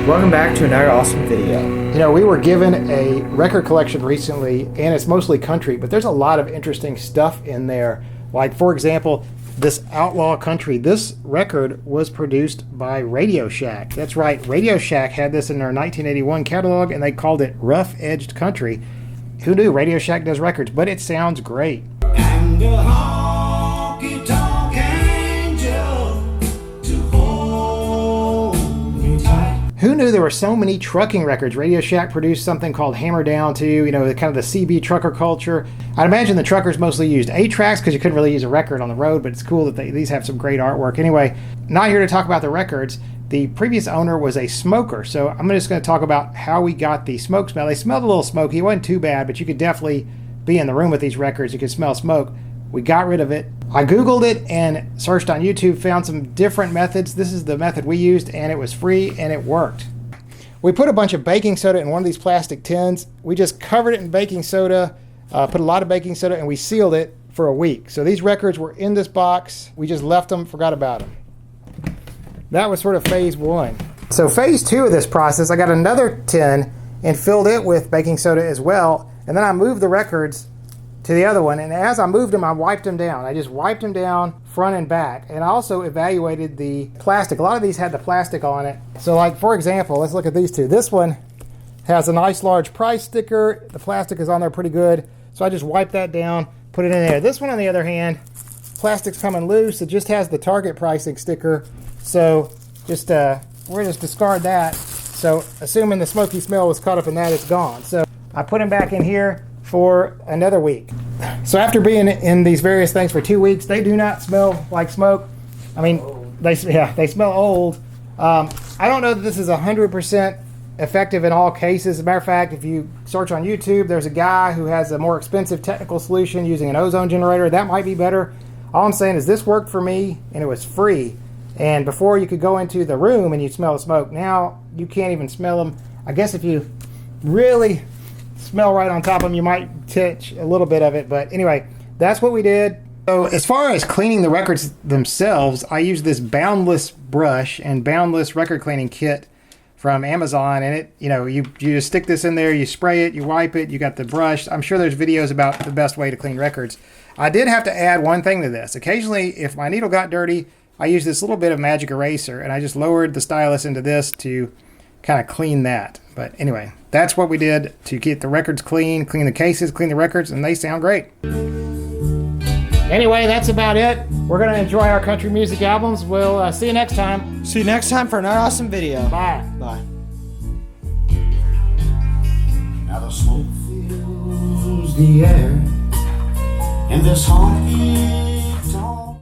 Welcome back to another awesome video. You know, we were given a record collection recently, and it's mostly country, but there's a lot of interesting stuff in there. Like, for example, this Outlaw Country. This record was produced by Radio Shack. That's right, Radio Shack had this in their 1981 catalog, and they called it Rough Edged Country. Who knew Radio Shack does records? But it sounds great. And a honky-tonk angel to hold me tight. Who knew there were so many trucking records? Radio Shack produced something called Hammer Down too, you know, the kind of the CB trucker culture. I'd imagine the truckers mostly used 8-tracks because you couldn't really use a record on the road, but it's cool that these have some great artwork. Anyway, not here to talk about the records. The previous owner was a smoker, so I'm just going to talk about how we got the smoke smell. They smelled a little smoky. It wasn't too bad, but you could definitely be in the room with these records. You could smell smoke. We got rid of it. I Googled it and searched on YouTube, found some different methods. This is the method we used, and it was free, and it worked. We put a bunch of baking soda in one of these plastic tins. We just covered it in baking soda, put a lot of baking soda, and we sealed it for a week. So these records were in this box. We just left them, forgot about them. That was sort of phase one. So phase two of this process, I got another tin and filled it with baking soda as well. And then I moved the records to the other one. And as I moved them, I wiped them down. I just wiped them down front and back. And I also evaluated the plastic. A lot of these had the plastic on it. So like, for example, let's look at these two. This one has a nice large price sticker. The plastic is on there pretty good. So I just wiped that down, put it in there. This one, on the other hand, plastic's coming loose. It just has the Target pricing sticker. So just we're just discard that. So assuming the smoky smell was caught up in that, it's gone. So I put them back in here for another week. So after being in these various things for 2 weeks, they do not smell like smoke. I mean, they smell old. I don't know that this is 100% effective in all cases. As a matter of fact, if you search on YouTube, there's a guy who has a more expensive technical solution using an ozone generator. That might be better. All I'm saying is this worked for me, and it was free. And before you could go into the room and you smell the smoke. Now you can't even smell them. I guess if you really smell right on top of them, you might catch a little bit of it. But anyway, that's what we did. So as far as cleaning the records themselves, I use this Boundless brush and Boundless record cleaning kit from Amazon. And it, you just stick this in there, you spray it, you wipe it, you got the brush. I'm sure there's videos about the best way to clean records. I did have to add one thing to this. Occasionally, if my needle got dirty, I used this little bit of magic eraser, and I just lowered the stylus into this to kind of clean that. But anyway, that's what we did to get the records clean the cases, clean the records, and they sound great. Anyway, that's about it. We're going to enjoy our country music albums. We'll see you next time. See you next time for another awesome video. Bye. Bye. Now the smoke fills the air, and this honky